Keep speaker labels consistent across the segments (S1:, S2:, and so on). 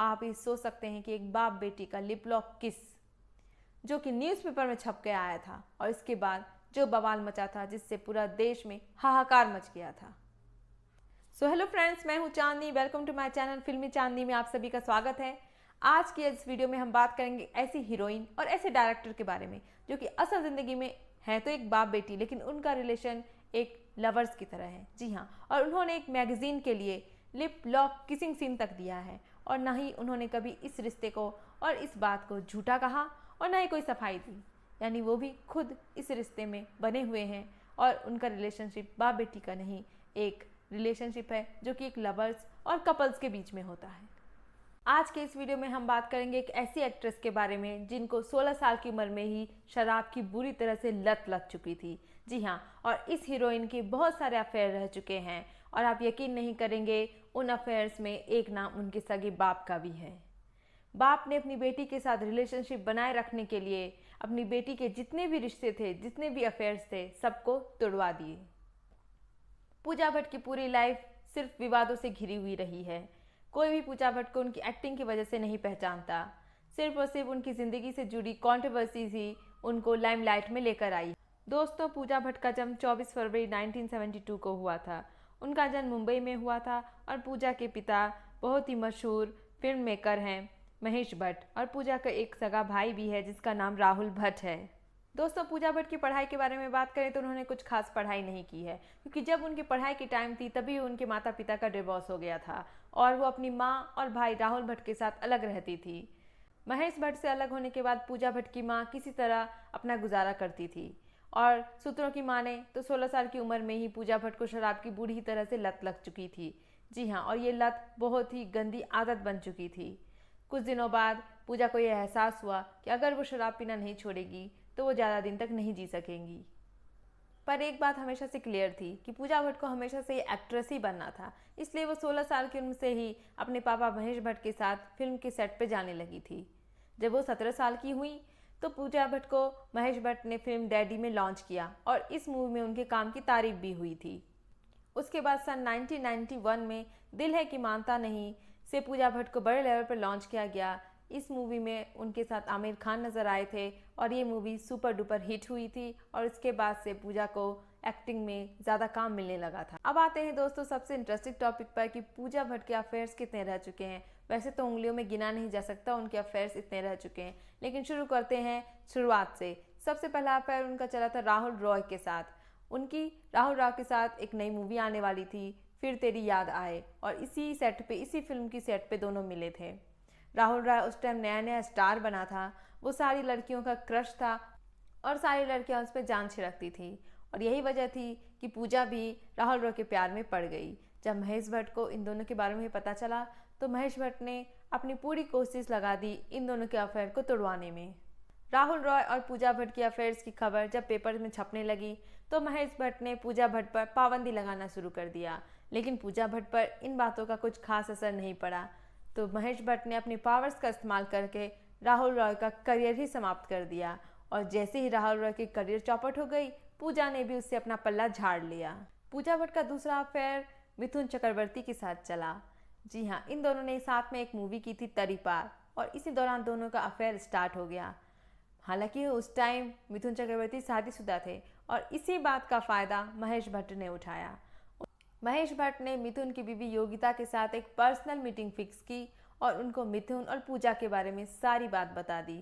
S1: आप ये सोच सकते हैं कि एक बाप बेटी का लिप लॉक किस, जो कि न्यूज़पेपर में छप के आया था और इसके बाद जो बवाल मचा था जिससे पूरा देश में हाहाकार मच गया था। सो हेलो फ्रेंड्स, मैं हूं चांदनी। वेलकम टू माय चैनल फिल्मी चांदनी में आप सभी का स्वागत है। आज की इस वीडियो में हम बात करेंगे ऐसी हीरोइन और ऐसे डायरेक्टर के बारे में जो कि असल ज़िंदगी में है तो एक बाप बेटी, लेकिन उनका रिलेशन एक लवर्स की तरह है। जी हाँ, और उन्होंने एक मैगजीन के लिए लिप लॉक किसिंग सीन तक दिया है और ना ही उन्होंने कभी इस रिश्ते को और इस बात को झूठा कहा और ना ही कोई सफाई दी। यानी वो भी खुद इस रिश्ते में बने हुए हैं और उनका रिलेशनशिप बाप बेटी का नहीं, एक रिलेशनशिप है जो कि एक लवर्स और कपल्स के बीच में होता है। आज के इस वीडियो में हम बात करेंगे एक ऐसी एक्ट्रेस के बारे में जिनको 16 साल की उम्र में ही शराब की बुरी तरह से लत लग चुकी थी। जी हाँ, और इस हीरोइन के बहुत सारे अफेयर रह चुके हैं और आप यकीन नहीं करेंगे, उन अफेयर्स में एक नाम उनके सगे बाप का भी है। बाप ने अपनी बेटी के साथ रिलेशनशिप बनाए रखने के लिए अपनी बेटी के जितने भी रिश्ते थे, जितने भी अफेयर्स थे, सबको तोड़वा दिए। पूजा भट्ट की पूरी लाइफ सिर्फ विवादों से घिरी हुई रही है। कोई भी पूजा भट्ट को उनकी एक्टिंग की वजह से नहीं पहचानता। सिर्फ और सिर्फ उनकी ज़िंदगी से जुड़ी कंट्रोवर्सीज ही उनको लाइमलाइट में लेकर आई। दोस्तों, पूजा भट्ट का जन्म 24 फरवरी 1972 को हुआ था। उनका जन्म मुंबई में हुआ था और पूजा के पिता बहुत ही मशहूर फिल्म मेकर हैं महेश भट्ट, और पूजा का एक सगा भाई भी है जिसका नाम राहुल भट्ट है। दोस्तों, पूजा भट्ट की पढ़ाई के बारे में बात करें तो उन्होंने कुछ खास पढ़ाई नहीं की है, क्योंकि जब उनकी पढ़ाई की टाइम थी तभी उनके माता पिता का डिवोर्स हो गया था और वो अपनी माँ और भाई राहुल भट्ट के साथ अलग रहती थी। महेश भट्ट से अलग होने के बाद पूजा भट्ट की माँ किसी तरह अपना गुजारा करती थी और सूत्रों की माने तो 16 साल की उम्र में ही पूजा भट्ट को शराब की बुरी तरह से लत लग चुकी थी। जी हाँ, और ये लत बहुत ही गंदी आदत बन चुकी थी। कुछ दिनों बाद पूजा को यह एहसास हुआ कि अगर वो शराब पीना नहीं छोड़ेगी तो वो ज़्यादा दिन तक नहीं जी सकेंगी। पर एक बात हमेशा से क्लियर थी कि पूजा भट्ट को हमेशा से एक्ट्रेस ही बनना था, इसलिए वो 16 साल की उम्र से ही अपने पापा महेश भट्ट के साथ फिल्म के सेट पे जाने लगी थी। जब वो 17 साल की हुई तो पूजा भट्ट को महेश भट्ट ने फिल्म डैडी में लॉन्च किया और इस मूवी में उनके काम की तारीफ भी हुई थी। उसके बाद सन 1991 में दिल है कि मानता नहीं से पूजा भट्ट को बड़े लेवल पर लॉन्च किया गया। इस मूवी में उनके साथ आमिर खान नज़र आए थे और ये मूवी सुपर डुपर हिट हुई थी और इसके बाद से पूजा को एक्टिंग में ज़्यादा काम मिलने लगा था। अब आते हैं दोस्तों सबसे इंटरेस्टिंग टॉपिक पर कि पूजा भट्ट के अफेयर्स कितने रह चुके हैं। वैसे तो उंगलियों में गिना नहीं जा सकता उनके अफेयर्स इतने रह चुके हैं, लेकिन शुरू करते हैं शुरुआत से। सबसे पहला अफेयर उनका चला था राहुल रॉय के साथ। उनकी राहुल रॉय के साथ एक नई मूवी आने वाली थी, फिर तेरी याद आए, और इसी सेट पे, इसी फिल्म की सेट पे दोनों मिले थे। राहुल रॉय उस टाइम नया नया स्टार बना था, वो सारी लड़कियों का क्रश था और सारी लड़कियां उस पर जान छिड़कती थी और यही वजह थी कि पूजा भी राहुल रॉय के प्यार में पड़ गई। जब महेश भट्ट को इन दोनों के बारे में पता चला तो महेश भट्ट ने अपनी पूरी कोशिश लगा दी इन दोनों के अफेयर को तोड़वाने में। राहुल रॉय और पूजा भट्ट की अफेयर्स की खबर जब पेपर में छपने लगी तो महेश भट्ट ने पूजा भट्ट पर पाबंदी लगाना शुरू कर दिया, लेकिन पूजा भट्ट पर इन बातों का कुछ खास असर नहीं पड़ा। तो महेश भट्ट ने अपनी पावर्स का इस्तेमाल करके राहुल रॉय का करियर ही समाप्त कर दिया और जैसे ही राहुल रॉय की करियर चौपट हो गई, पूजा ने भी उससे अपना पल्ला झाड़ लिया। पूजा भट्ट का दूसरा अफेयर मिथुन चक्रवर्ती के साथ चला। जी हाँ, इन दोनों ने साथ में एक मूवी की थी तरी पार और इसी दौरान दोनों का अफेयर स्टार्ट हो गया। हालांकि उस टाइम मिथुन चक्रवर्ती शादीशुदा थे और इसी बात का फ़ायदा महेश भट्ट ने उठाया। महेश भट्ट ने मिथुन की बीवी योगिता के साथ एक पर्सनल मीटिंग फिक्स की और उनको मिथुन और पूजा के बारे में सारी बात बता दी।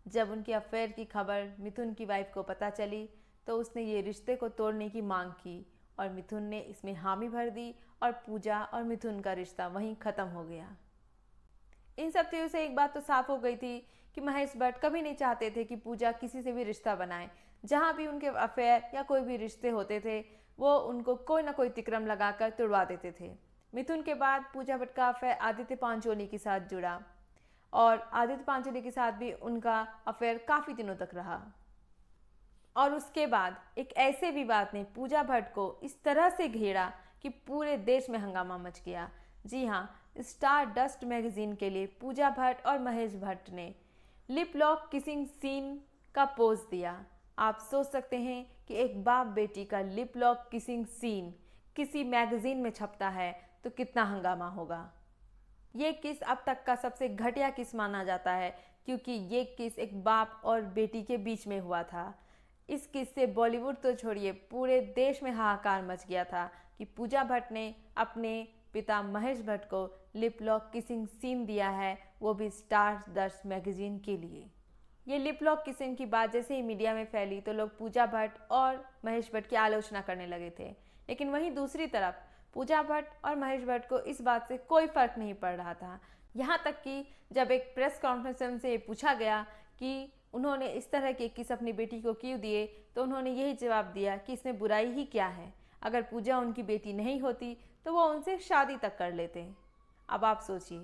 S1: जब उनके अफेयर की खबर मिथुन की वाइफ को पता चली तो उसने ये रिश्ते को तोड़ने की मांग की और मिथुन ने इसमें हामी भर दी और पूजा और मिथुन का रिश्ता वहीं ख़त्म हो गया। इन सब चीज़ों से एक बात तो साफ हो गई थी कि महेश भट्ट कभी नहीं चाहते थे कि पूजा किसी से भी रिश्ता बनाए। जहाँ भी उनके अफेयर या कोई भी रिश्ते होते थे वो उनको कोई ना कोई तिकरम लगाकर तुड़वा देते थे। मिथुन के बाद पूजा भट्ट का अफेयर आदित्य पांचोली के साथ जुड़ा और आदित्य पांचोली के साथ भी उनका अफेयर काफ़ी दिनों तक रहा। और उसके बाद एक ऐसे विवाद ने पूजा भट्ट को इस तरह से घेरा कि पूरे देश में हंगामा मच गया। जी हाँ, स्टार डस्ट मैगजीन के लिए पूजा भट्ट और महेश भट्ट ने लिप लॉक किसिंग सीन का पोज दिया। आप सोच सकते हैं कि एक बाप बेटी का लिप लॉक किसिंग सीन किसी मैगजीन में छपता है तो कितना हंगामा होगा। ये किस अब तक का सबसे घटिया किस माना जाता है, क्योंकि ये किस एक बाप और बेटी के बीच में हुआ था। इस किस से बॉलीवुड तो छोड़िए पूरे देश में हाहाकार मच गया था कि पूजा भट्ट ने अपने पिता महेश भट्ट को लिप लॉक किसिंग सीन दिया है, वो भी स्टार दर्श मैगजीन के लिए। ये लिप लॉक किसिंग की बात जैसे ही मीडिया में फैली तो लोग पूजा भट्ट और महेश भट्ट की आलोचना करने लगे थे, लेकिन वहीं दूसरी तरफ पूजा भट्ट और महेश भट्ट को इस बात से कोई फर्क नहीं पड़ रहा था। यहाँ तक कि जब एक प्रेस कॉन्फ्रेंस में उनसे पूछा गया कि उन्होंने इस तरह के किस अपनी बेटी को क्यों दिए, तो उन्होंने यही जवाब दिया कि इसमें बुराई ही क्या है, अगर पूजा उनकी बेटी नहीं होती तो वो उनसे शादी तक कर लेते। अब आप सोचिए,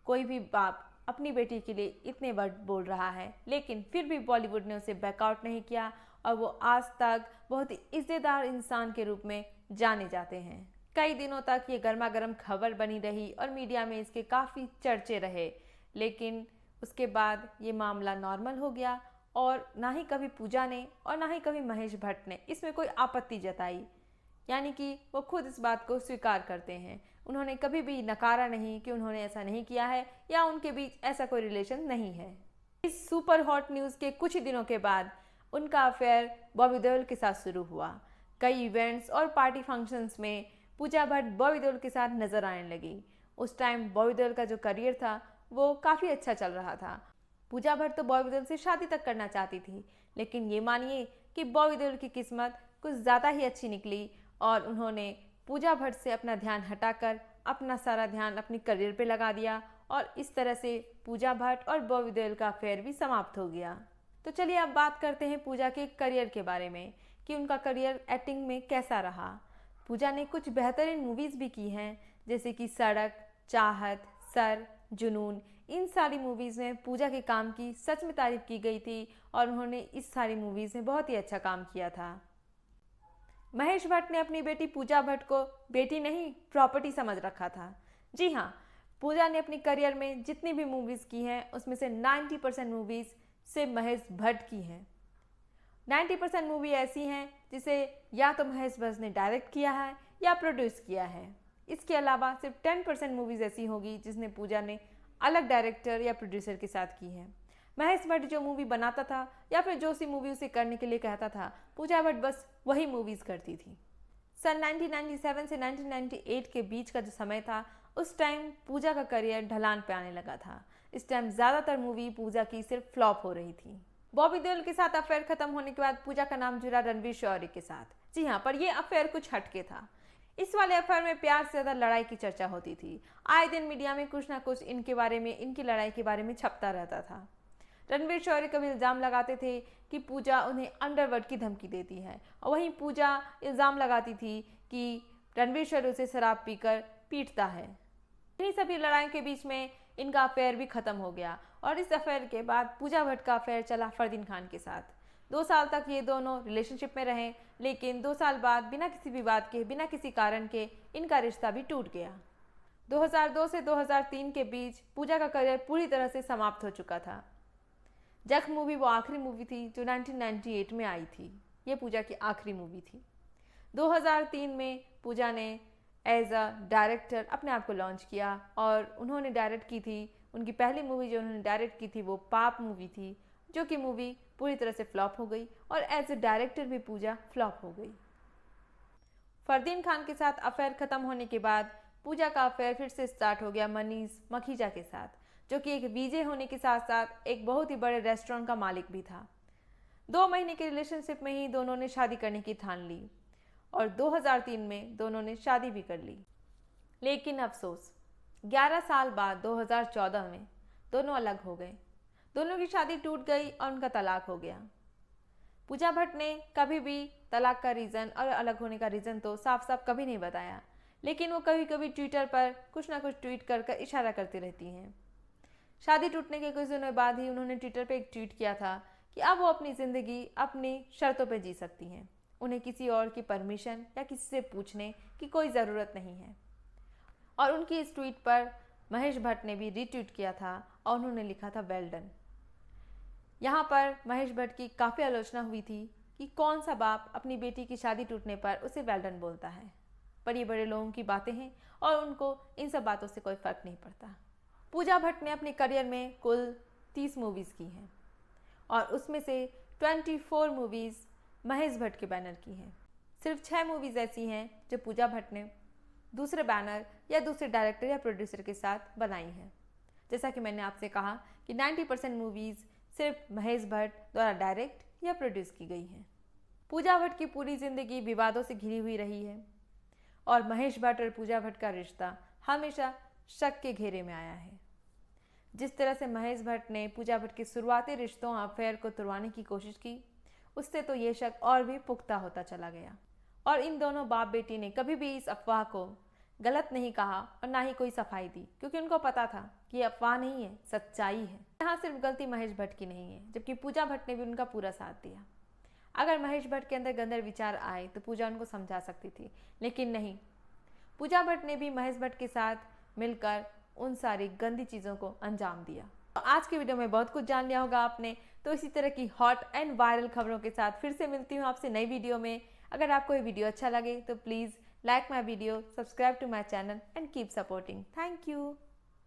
S1: कोई भी बाप अपनी बेटी के लिए इतने वर्ड बोल रहा है, लेकिन फिर भी बॉलीवुड ने उसे बैकआउट नहीं किया और वो आज तक बहुत ही इज्जतदार इंसान के रूप में जाने जाते हैं। कई दिनों तक ये गर्मा गर्म खबर बनी रही और मीडिया में इसके काफ़ी चर्चे रहे, लेकिन उसके बाद ये मामला नॉर्मल हो गया और ना ही कभी पूजा ने और ना ही कभी महेश भट्ट ने इसमें कोई आपत्ति जताई, यानी कि वो खुद इस बात को स्वीकार करते हैं। उन्होंने कभी भी नकारा नहीं कि उन्होंने ऐसा नहीं किया है या उनके बीच ऐसा कोई रिलेशन नहीं है। इस सुपर हॉट न्यूज़ के कुछ ही दिनों के बाद उनका अफेयर बॉबी देओल के साथ शुरू हुआ। कई इवेंट्स और पार्टी फंक्शंस में पूजा भट्ट बॉबी देओल के साथ नजर आने लगी। उस टाइम बॉबी देओल का जो करियर था वो काफ़ी अच्छा चल रहा था। पूजा भट्ट तो बॉबी देओल से शादी तक करना चाहती थी, लेकिन ये मानिए कि बॉबी देओल की किस्मत कुछ ज़्यादा ही अच्छी निकली और उन्होंने पूजा भट्ट से अपना ध्यान हटाकर अपना सारा ध्यान अपनी करियर पे लगा दिया और इस तरह से पूजा भट्ट और बॉबी देओल का अफेयर भी समाप्त हो गया। तो चलिए अब बात करते हैं पूजा के करियर के बारे में कि उनका करियर एक्टिंग में कैसा रहा। पूजा ने कुछ बेहतरीन मूवीज़ भी की हैं, जैसे कि सड़क, चाहत, सर, जुनून। इन सारी मूवीज़ में पूजा के काम की सच में तारीफ की गई थी और उन्होंने इस सारी मूवीज़ में बहुत ही अच्छा काम किया था। महेश भट्ट ने अपनी बेटी पूजा भट्ट को बेटी नहीं प्रॉपर्टी समझ रखा था। जी हाँ, पूजा ने अपनी करियर में जितनी भी मूवीज़ की हैं उसमें से 90% मूवीज़ सिर्फ महेश भट्ट की हैं। 90% मूवी ऐसी हैं जिसे या तो महेश भट्ट ने डायरेक्ट किया है या प्रोड्यूस किया है। इसके अलावा सिर्फ 10% मूवीज़ ऐसी होगी जिसने पूजा ने अलग डायरेक्टर या प्रोड्यूसर के साथ की है। महेश भट्ट जो मूवी बनाता था या फिर जो सी मूवी उसे करने के लिए कहता था, पूजा भट्ट बस वही मूवीज़ करती थी। सन 1997 से 1998 के बीच का जो समय था, उस टाइम पूजा का करियर ढलान पे आने लगा था। इस टाइम ज़्यादातर मूवी पूजा की सिर्फ फ्लॉप हो रही थी। बॉबी देओल के साथ अफेयर खत्म होने के बाद पूजा का नाम जुड़ा रणवीर शौरी के साथ। जी हाँ, पर ये अफेयर कुछ हटके था। इस वाले अफेयर में प्यार से ज़्यादा लड़ाई की चर्चा होती थी। आए दिन मीडिया में कुछ ना कुछ इनके बारे में, इनकी लड़ाई के बारे में छपता रहता था। रणवीर शौरी कभी इल्ज़ाम लगाते थे कि पूजा उन्हें अंडरवर्ल्ड की धमकी देती है और वहीं पूजा इल्ज़ाम लगाती थी कि रणवीर शौरी उसे शराब पीकर पीटता है। इन्हीं सभी लड़ाइयों के बीच में इनका अफेयर भी ख़त्म हो गया और इस अफेयर के बाद पूजा भट्ट का अफेयर चला फरदीन खान के साथ। 2 साल तक ये दोनों रिलेशनशिप में रहे, लेकिन 2 साल बाद बिना किसी विवाद के, बिना किसी कारण के इनका रिश्ता भी टूट गया। 2002 से 2003 के बीच पूजा का करियर पूरी तरह से समाप्त हो चुका था। जख्म मूवी वो आखिरी मूवी थी जो 1998 में आई थी। ये पूजा की आखिरी मूवी थी। 2003 में पूजा ने एज अ डायरेक्टर अपने आप को लॉन्च किया और उन्होंने डायरेक्ट की थी, उनकी पहली मूवी जो उन्होंने डायरेक्ट की थी वो पाप मूवी थी, जो कि मूवी पूरी तरह से फ्लॉप हो गई और एज अ डायरेक्टर भी पूजा फ्लॉप हो गई। फरदीन खान के साथ अफेयर ख़त्म होने के बाद पूजा का अफेयर फिर से स्टार्ट हो गया मनीष मखीजा के साथ, जो कि एक वीजे होने के साथ साथ एक बहुत ही बड़े रेस्टोरेंट का मालिक भी था। 2 महीने के रिलेशनशिप में ही दोनों ने शादी करने की ठान ली और 2003 में दोनों ने शादी भी कर ली। लेकिन अफसोस 11 साल बाद 2014 में दोनों अलग हो गए। दोनों की शादी टूट गई और उनका तलाक हो गया। पूजा भट्ट ने कभी भी तलाक का रीज़न और अलग होने का रीज़न तो साफ साफ कभी नहीं बताया, लेकिन वो कभी कभी ट्विटर पर कुछ ना कुछ ट्वीट कर इशारा करती रहती हैं। शादी टूटने के कुछ दिनों बाद ही उन्होंने ट्विटर पे एक ट्वीट किया था कि अब वो अपनी ज़िंदगी अपनी शर्तों पे जी सकती हैं, उन्हें किसी और की परमिशन या किसी से पूछने की कोई ज़रूरत नहीं है। और उनकी इस ट्वीट पर महेश भट्ट ने भी रीट्वीट किया था और उन्होंने लिखा था वेल डन। यहाँ पर महेश भट्ट की काफ़ी आलोचना हुई थी कि कौन सा बाप अपनी बेटी की शादी टूटने पर उसे वेल डन बोलता है, पर ये बड़े लोगों की बातें हैं और उनको इन सब बातों से कोई फ़र्क नहीं पड़ता। पूजा भट्ट ने अपने करियर में कुल 30 मूवीज़ की हैं और उसमें से 24 मूवीज़ महेश भट्ट के बैनर की हैं। सिर्फ 6 मूवीज़ ऐसी हैं जो पूजा भट्ट ने दूसरे बैनर या दूसरे डायरेक्टर या प्रोड्यूसर के साथ बनाई हैं। जैसा कि मैंने आपसे कहा कि 90% मूवीज़ सिर्फ महेश भट्ट द्वारा डायरेक्ट या प्रोड्यूस की गई हैं। पूजा भट्ट की पूरी ज़िंदगी विवादों से घिरी हुई रही है और महेश भट्ट और पूजा भट्ट का रिश्ता हमेशा शक के घेरे में आया है। जिस तरह से महेश भट्ट ने पूजा भट्ट के शुरुआती रिश्तों अफेयर को तुड़वाने की कोशिश की, उससे तो ये शक और भी पुख्ता होता चला गया और इन दोनों बाप बेटी ने कभी भी इस अफवाह को गलत नहीं कहा और ना ही कोई सफाई दी, क्योंकि उनको पता था कि ये अफवाह नहीं है, सच्चाई है। यहाँ सिर्फ गलती महेश भट्ट की नहीं है, जबकि पूजा भट्ट ने भी उनका पूरा साथ दिया। अगर महेश भट्ट के अंदर गंदे विचार आए तो पूजा उनको समझा सकती थी, लेकिन नहीं, पूजा भट्ट ने भी महेश भट्ट के साथ मिलकर उन सारी गंदी चीज़ों को अंजाम दिया। तो आज की वीडियो में बहुत कुछ जान लिया होगा आपने। तो इसी तरह की हॉट एंड वायरल खबरों के साथ फिर से मिलती हूँ आपसे नई वीडियो में। अगर आपको ये वीडियो अच्छा लगे तो please like my video, subscribe to my channel and keep supporting. Thank you.